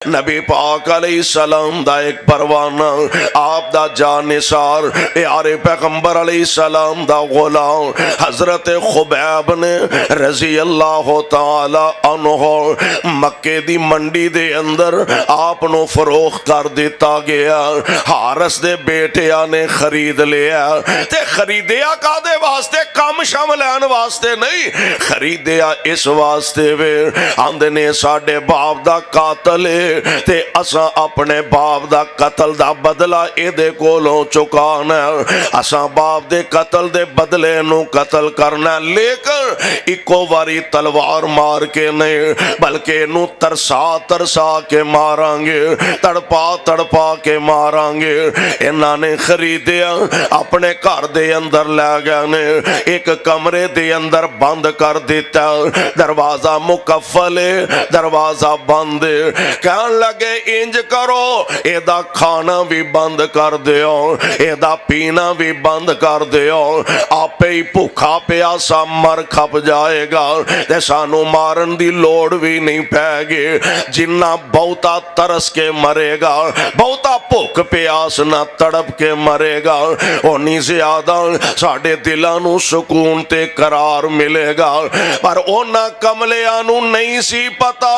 نبی پاک علیہ السلام دا ایک پروانہ آپ دا جانثار پیارے پیغمبر علیہ السلام دا غلام حضرت خبیب نے رضی اللہ تعالی عنہ مکے دی منڈی دے اندر آپ نو فروخت کر دیتا گیا۔ حارس دے بیٹیاں نے خرید لیا تے خریدیا کادے واسطے؟ کم شم لین واسطے نہیں، خریدیا اس واسطے وے آندے نے ساڈے باپ دا قاتل ہے تے اساں اپنے باپ دا قتل دا بدلہ اے دے کولوں چکانا، اساں باپ دے قتل دے بدلے نو قتل کرنا، لیکن ایکو واری تلوار مار کے نہیں بلکہ نو ترسا ترسا کے ماران گے، تڑپا تڑپا کے ماران گے۔ انہاں نے خریدیا اپنے گھر دے اندر لے گئے نے، ایک کمرے دے اندر بند کر دیتا، دروازہ مقفل ہے، دروازہ بند ہے۔ کہنے لگے انج کرو ایدہ کھانا بھی بند کر دیو، ایدہ پینا بھی بند کر دیو، آپ ہی بھوکا پیاسا مر کھپ جائے گا تے سانو مارن دی لوڑ بھی نہیں پے گی، جنہ بہتا ترس کے مرے گا، بہتا بھوک پیاس نہ تڑپ کے مرے گا، اونی زیادہ ساڑھے دلانو سکون تے قرار ملے گا۔ پر اونا کملیانو نہیں سی پتا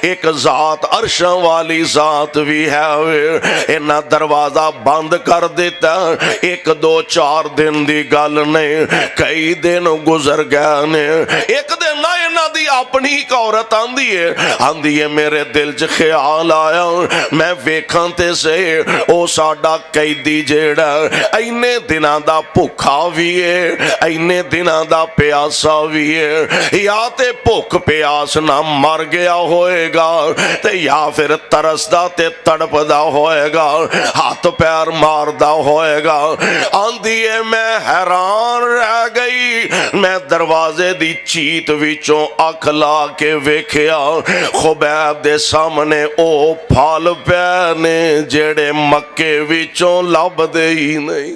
ایک ذات عرش والی ذات بھی ہے، انہاں دروازہ بند کر دیتا، ایک دو چار دن دی گل نہیں، کئی دن گزر گئے نے، ایک دن نہ انہاں دی اپنی ایک عورت آندی ہے میرے دل چ خیال آیا میں ویکھاں تے سے او ساڈا قیدی جیڑا اینے دناں دا بھوکا بھی ہے، اینے دناں دا پیاسا بھی ہے، یا تے بھوک پیاس نہ مر گیا ہوئے گا تے یا پھر ترسدا تے تڑپدا ہوئے گا، ہاتھ پیر ماردا ہوئے گا۔ آندی ہے میں حیران رہ گئی، میں دروازے دی چیت وچوں اکھ لا کے ویکھیا، خبیب دے سامنے او پھل پے نے جڑے مکے وچوں لب دے ہی نہیں،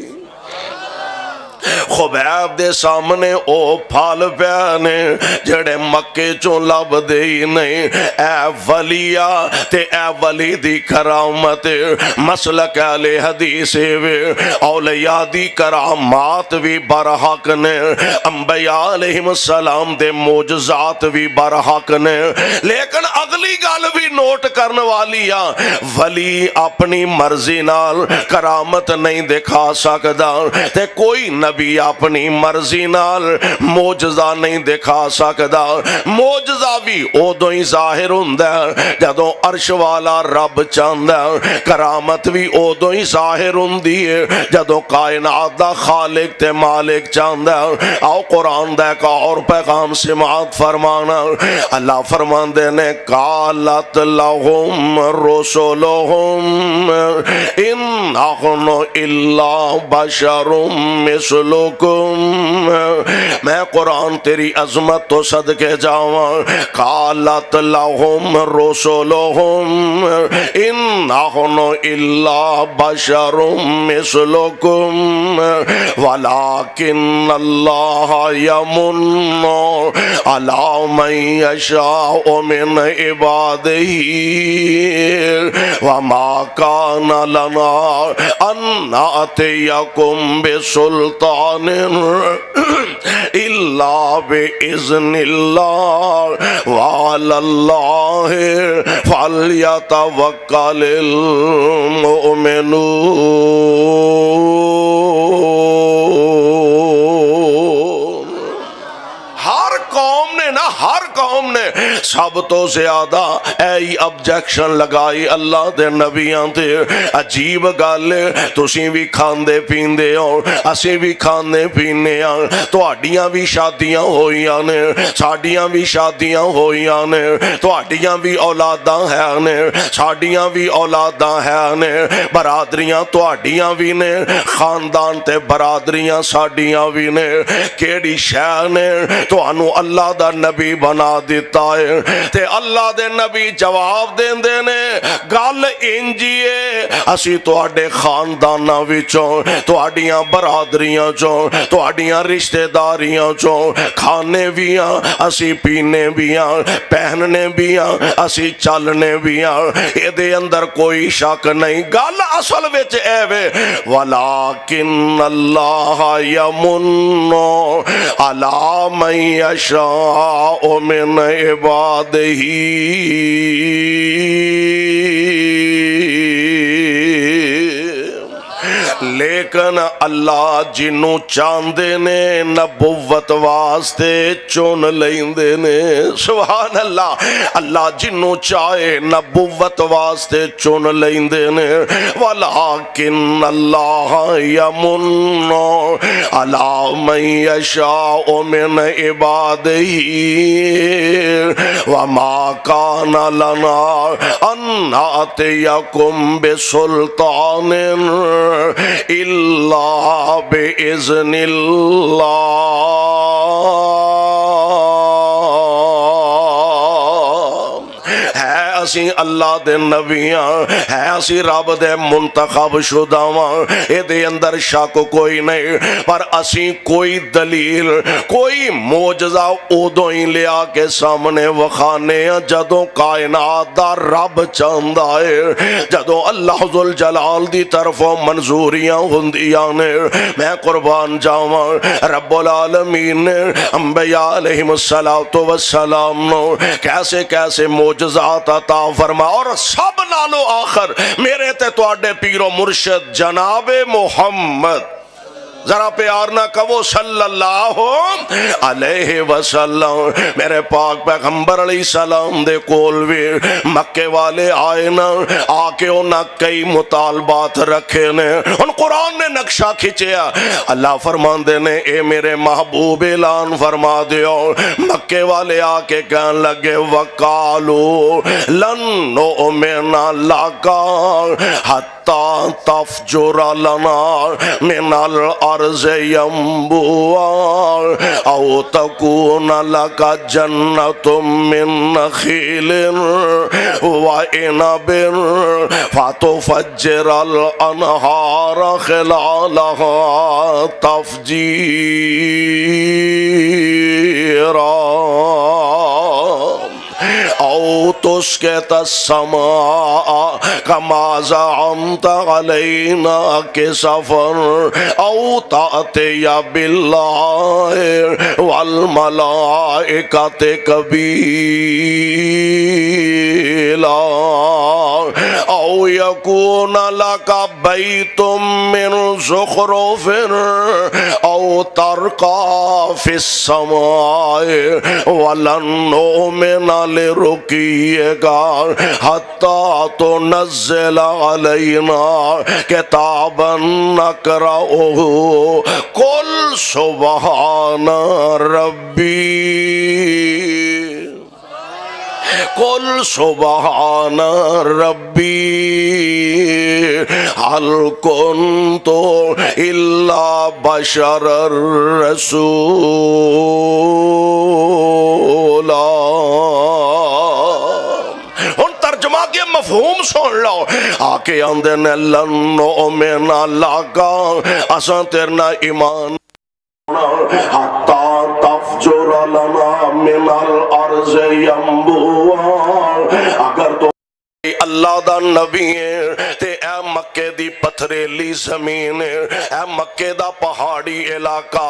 خبیب دے سامنے او پھال پیانے جڑے مکے چوں لب دے ہی نہیں۔ اے ولیہ تے اے ولی دی کرامت مسلک اہل حدیث وے، اولیاء دی کرامات بھی برحق نے، انبیاء علیہ السلام دے معجزات بھی برحق نے، لیکن اگلی گل بھی نوٹ کرنے والی آ، ولی اپنی مرضی نال کرامت نہیں دکھا سکدا تے کوئی نبی اپنی مرضی نال معجزہ نہیں دکھا سکدا، معجزہ بھی ادوں ہی ظاہر ہوندا ہے جدوں عرش والا رب چاہندا ہے، کرامت بھی ادوں ہی ظاہر ہوندی ہے جدوں کائنات دا خالق تے مالک چاہندا ہے۔ آؤ قرآن دا ایک اور پیغام سماعت فرمانا، اللہ فرماندے نے قالت لہم رسلہم ان نحن الا بشر مثلکم، میں قرآن تیری عظمت تو صدقے جاواں، قالت لہم رسلہم ان نحن الا بشر مثلکم ولکن اللہ یمن علی من یشاء من عبادہ وما کان لنا ان نأتیکم بسلطان الا باذن اللہ وعلی اللہ فلیتوکل المؤمنون۔ ہر قوم نے سب تو زیادہ اے آبجیکشن لگائی اللہ دے نبیاں تے، عجیب گل تسی بھی کھاندے پیندے ہو اسی بھی کھاندے پینے ہاں، تہاڈیاں بھی شادیاں ہوئیاں نے ساڈیاں بھی شادیاں ہوئیاں نے، تہاڈیاں بھی اولاداں ہیں نے ساڈیاں بھی اولاداں ہیں نے، برادریاں تہاڈیاں بھی نے، خاندان تے برادریاں ساڈیاں بھی نے، کیڑی شے نے تہانوں اللہ دا نبی بنا دیتا ہے تے اللہ دے نبی جواب دین دے نے گل انجیے اسی تواڈے خانداناں وچوں تواڈیاں برادریاں چوں تواڈیاں رشتہ داریاں چوں کھانے بھی ہاں اسی پینے بھی ہاں پہننے بھی ہاں اسی چلنے بھی ہاں اے دے اندر کوئی شک نہیں گل اصل وچ اے وے ولیکن اللہ یمن علی من یشاء من عبادہ لیکن اللہ جنوں چاندے نے نبوت واسطے چن لیندے نے سبحان اللہ اللہ جنوں چاہے نبوت واسطے چن لیندے نے ولیکن اللہ یمن علی من یشاء من عبادہ وما کان لنا ان نأتیکم بسلطان الا باذن اللہ ہے اسی اللہ دے نبیاں ہے اسی رب دے منتخب شدہاں اے دے اندر شک کوئی نہیں پر اسی کوئی دلیل کوئی معجزہ ادوں ہی لیا کے سامنے وکھانے جدوں کائنات دا رب چاہندا ہے جدوں اللہ ذوالجلال دی طرفوں منظوریاں ہوندیاں نے میں قربان جاواں رب العالمین نے انبیاء علیہم السلام نو کیسے کیسے معجزات عطا فرما اور سب نالو آخر میرے تے تواڈے پیر و مرشد جناب محمد ذرا پیار نہ کہو صلی اللہ علیہ وسلم میرے پاک پیغمبر علیہ السلام دے کول بھی مکے والے آئے نا آکے انہاں کئی مطالبات رکھے نے ان قرآن نے نقشہ کھچیا اللہ فرماندے نے اے میرے محبوب اعلان فرما دیو مکے والے آکے کہن لگے وقالو لن نؤمن لک حتی تفجر لنا من الارض ينبوعا او تكون لك جنة من نخيل وعنب فتفجر الانهار خلالها تفجيرا او تسقط السماء كما زعمت علينا كسفا او تأتي بالله والملائكة قبيلا او يكون لك بيت من زخرف او ترقى في السماء ولن نؤمن لرقيك حتى تنزل علينا كتابا نقرأه قل سبحان ربي قل سبحان ربي هل كنت إلا بشرا رسولا ترجمہ کے مفہوم سن لو آکے اندے نے لن نؤمن لک اساں تیرنا ایمان حتی تفجر لنا من الارض ينبوعا اگر تو اللہ دا نبی ہے تے اے مکے دی پتھریلی زمین اے مکے دا پہاڑی علاقہ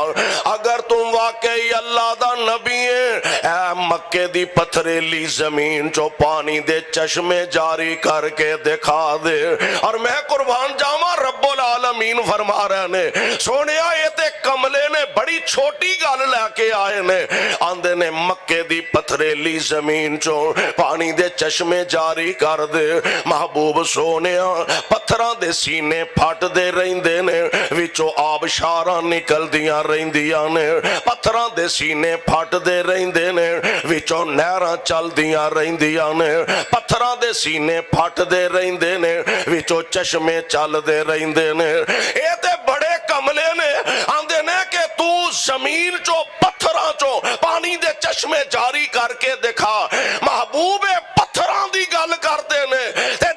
اگر تم واقعی اللہ دا نبی ہے اے مکے دی پتھریلی زمین جو پانی دے چشمے جاری کر کے دکھا دے اور میں قربان جاواں رب العالمین فرما رہے نے سونیا یہ تے کملے نے بڑی چھوٹی گل لے کے آئے نے آندے نے مکے دی پتھریلی زمین چو پانی دے چشمے جاری کر دے محبوب سونیا پتھراں دے سینے پھٹ دے رہندے نے وچوں آب شاراں نکل دیاں رہندیاں نے پتھراں دے سینے پھٹ دے رہندے نے وچوں نہراں چل دیاں رہندیاں نے پتھراں دے سینے پھٹ دے رہندے نے وچوں چشمے چل دے رہندے نے اے تے بڑے کملے نے آندے نے کہ تو زمین چو پتھراں چو پانی دے چشمے جاری کر کے دکھا محبوب پتھراں دی گل کردے نے تے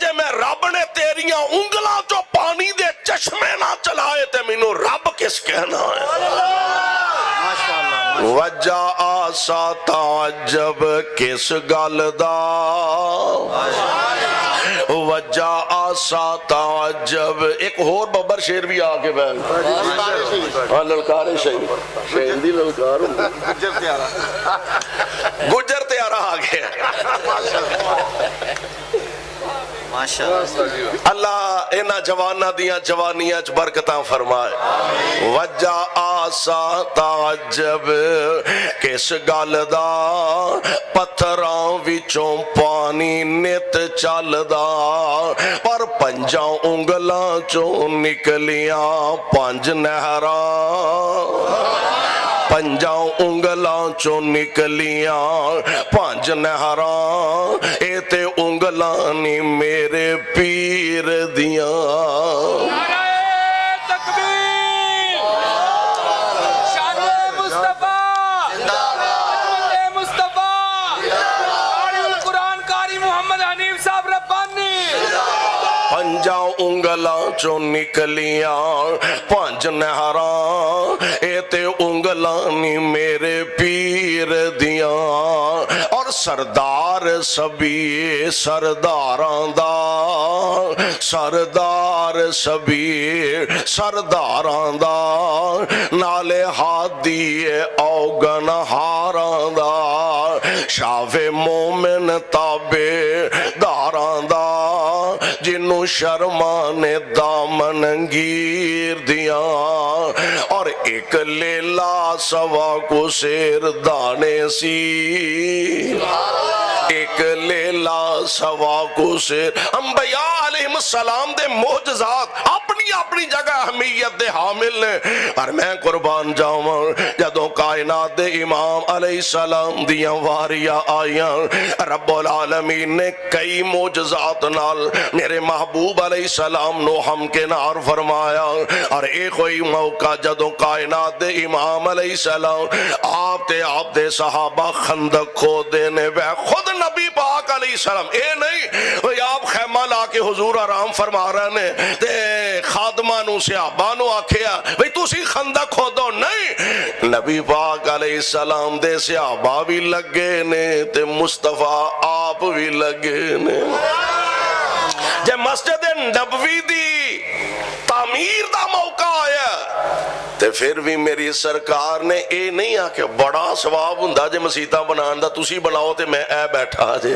مینوں رب کس کہنا ہے وجہ آسا تعجب کس گل دا وجہ آسا تعجب ایک اور ببر شیر بھی آگے بیٹھ ہاں للکارے شہر دی للکار گجر تیارہ آگے اللہ اینا جوانا دیاں جوانیاں چ برکتاں فرمائے وجہ آسا تعجب کس گل دا پتھراں وچوں پانی نت چلدا پر پنجاں انگلاں چوں نکلیاں پنج نہراں پنجاں انگلاں چوں نکلیاں پانچ نہراں اے تے انگلاں نی میرے پیر دیاں نعرہ تکبیر شان مصطفیٰ عظمت مصطفیٰ قاری القرآن قاری محمد حنیف صاحب ربانی پنجاں انگلاں چوں نکلیاں پانچ نہراں اے تے انگلاں نی میرے پیر دیاں اور سردار سبھی سرداراں دا سردار سبھی سرداراں دا نالے ہادی اوگن ہاراں دا شاف مومن تابے داراں دا جنوں شرمانے دامن گیر دیاں اور ایک لیلا سوا کو سیر دانے سی ایک لیلا سوا کو سیر انبیاء علیہ السلام دے معجزات اپنی اپنی جگہ اہمیت دے حامل نے اور میں قربان جاواں جدوں کائنات دے امام علیہ السلام دیاں واریاں آئیاں رب العالمین نے کئی معجزات نال میرے محبوب علیہ السلام نو ہم کے نار فرمایا اور ایک ہوئی موقع جدوں کائنات دے امام علیہ السلام آپ دے صحابہ خندق کھو دینے بے خود نبی پاک علیہ السلام اے نہیں آپ خیمہ لا کے حضور آرام فرما رہے نے تے خادمانوں صحابانوں آکھیا بھئی تُسی خندق کھو دو نہیں نبی پاک علیہ السلام دے صحابہ بھی لگے نے تے مصطفیٰ آپ بھی لگے نے جے مسجد نبوی دی تعمیر دا موقع آیا تے پھر بھی میری سرکار نے اے نہیں آکے بڑا ثواب ہوندا جے مسیتاں بنان دا تسی بناؤ تے میں اے بیٹھا جے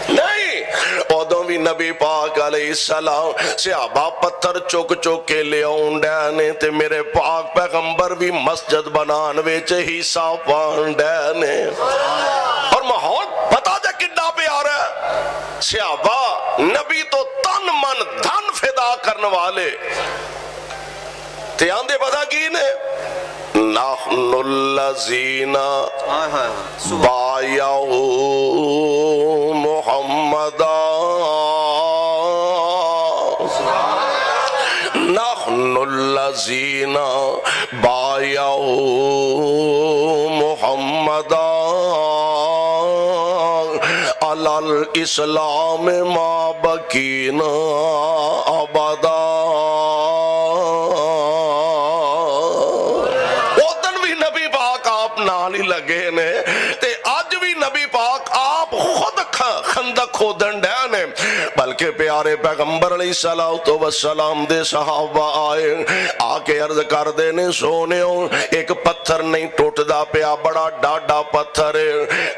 نہیں اودوں بھی نبی پاک علیہ السلام صحابہ پتھر چک چک کے لے آؤنڈے نے تے میرے پاک پیغمبر بھی مسجد بنان وچ حصہ پانڈے نے اور ماحول پتا جا کڈا پیارا ہے صحابہ نبی تو تن من دھن فدا کرنے والے تے آندے پتا کی نے نحن الذین بایعوا محمدا نحن الذین بایعوا محمدا علی الاسلام ما بقینا ابدا نال ہی لگے نے تے آج بھی نبی پاک آپ خود خندق کھودن ڈے نے بلکہ پیارے پیغمبر علیہ السلام دے صحابہ آئے آکے عرض کر دے نے سونےوں ایک پتھر نہیں ٹوٹ دا پیا بڑا ڈاڈا پتھر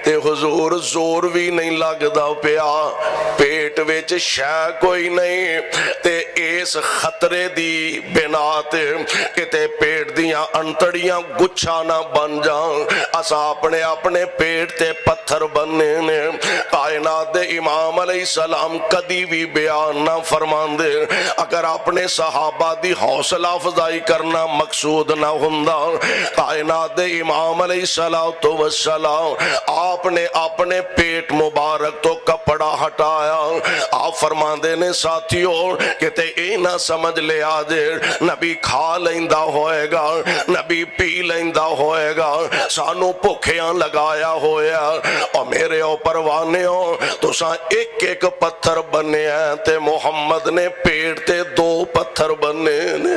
تے حضور زور بھی نہیں لگ دا پیا پیٹ ویچ شے کوئی نہیں تے اس خطرے دی بنا تے کہ تے پیٹ دیاں انتڑیاں گچھا نہ بن جاؤں اسا اپنے اپنے پیٹ تے پتھر بننے نے کائنات دے امام علیہ السلام کدی بھی بیان نہ فرمان دے اگر اپنے صحابہ دی حوصلہ افزائی کرنا مقصود نہ ہوندا کائنات دے امام علیہ السلام آپ نے اپنے پیٹ مبارک تو کپڑا ہٹایا آپ فرمان دے نے ساتھیوں کہ تے اے نہ سمجھ لے آجے نبی کھا لیندہ ہوئے گا نبی پی لیندہ ہوئے گا سانو پکھیاں لگایا ہویا اور میرے اوپر وانیوں تو ساں ایک ایک پتھر بنے ہیں تے محمد نے پیٹ تے 2 پتھر بنے نے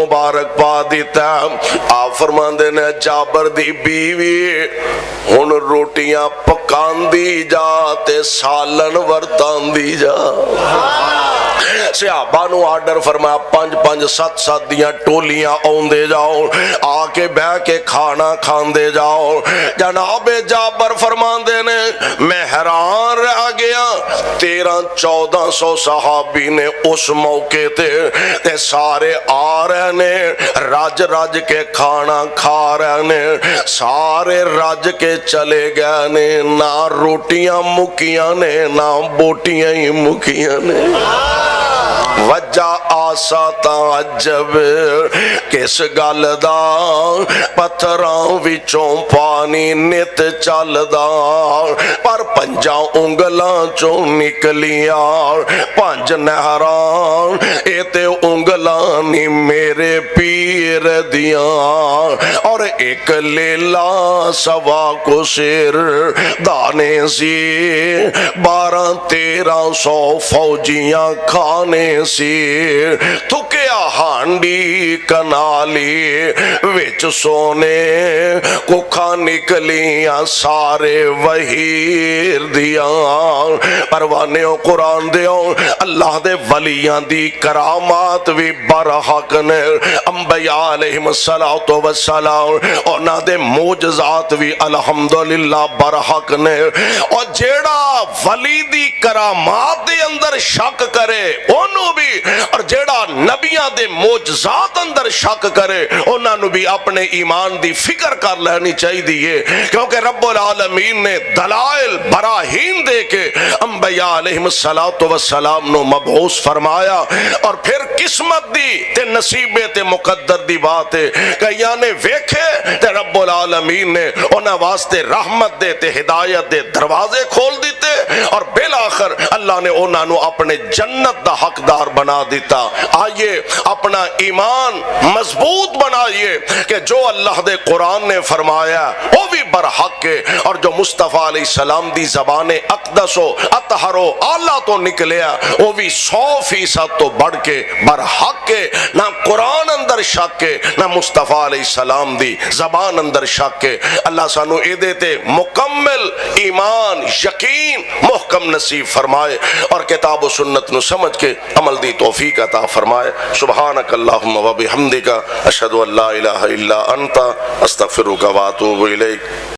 مبارک پا دیتا آپ فرماندے نے جابر دی بیوی ہن روٹیاں پکان دی جا تے سالن ورتان دی جا صحابہ نو آرڈر فرمایا 5-5 7 دیاں ٹولیاں آن دے جاؤ آ کے بہ کے کھانا کھان دے جاؤ جناب جابر فرمان دے نے میں حیران رہ گیا 1300-1400 صحابی نے اس موقع تے سارے آ رہے نے رج رج کے کھانا کھا رہے نے سارے رج کے چلے گئے نے نہ روٹیاں مکیاں نے نہ بوٹیاں ہی مکیاں نے وجہ آسا تعجب کس گل دا پتھراں وچوں پانی نت چلدا پر 5 انگلاں چوں نکلیاں 5 نہراں اے تے انگلاں نی میرے پیر دیاں اور ایک لیلا سوا کو سر دانے سی 1200-1300 فوجیاں کھانے سی تھکیا ہانڈی کنالی وچ سونے ککھا نکلیاں سارے وحیر دیاں پروانیوں قرآن دیوں اللہ دے ولیاں دی کرامات بھی برحق نے انبیاء علیہم السلام اونا دے موجزات بھی الحمدللہ برحق نے اور جیڑا ولی دی کرامات دے اندر شک کرے انہوں بھی اور جیڑا نبیاں دے موجزات اندر شک کرے انہوں نے بھی اپنے ایمان دی فکر کر لینی چاہی دیئے کیونکہ رب العالمین نے دلائل براہین دے کے انبیاء علیہم السلام نو مبعوث فرمایا اور پھر قسمت دی تے نصیبے تے مقدر دی بات ہے کہ یعنی ویکھے تے رب العالمین نے انہاں واسطے رحمت دے تے ہدایت دے دروازے کھول دیتے اور بالآخر اللہ نے انہاں نو اپنے جنت دا حقدار بنا دیتا آئیے اپنا ایمان مضبوط بنائیے کہ جو اللہ دے قرآن نے فرمایا وہ بھی برحق ہے اور جو مصطفیٰ علیہ السلام دی زبان اقدس و اطہر و اعلیٰ تو نکلیا وہ بھی 100% تو بڑھ کے برحق ہے نہ قرآن اندر شک ہے نہ مصطفیٰ علیہ السلام دی زبان اندر شک ہے اللہ سانو اے دیتے مکمل ایمان یقین محکم نصیب فرمائے اور کتاب و سنت نو سمجھ کے عمل دی توفیق عطا فرمائے سبحانک اللہم و بحمدک اشہدو ان لا الہ الا انت استغفرک و اتوب الیک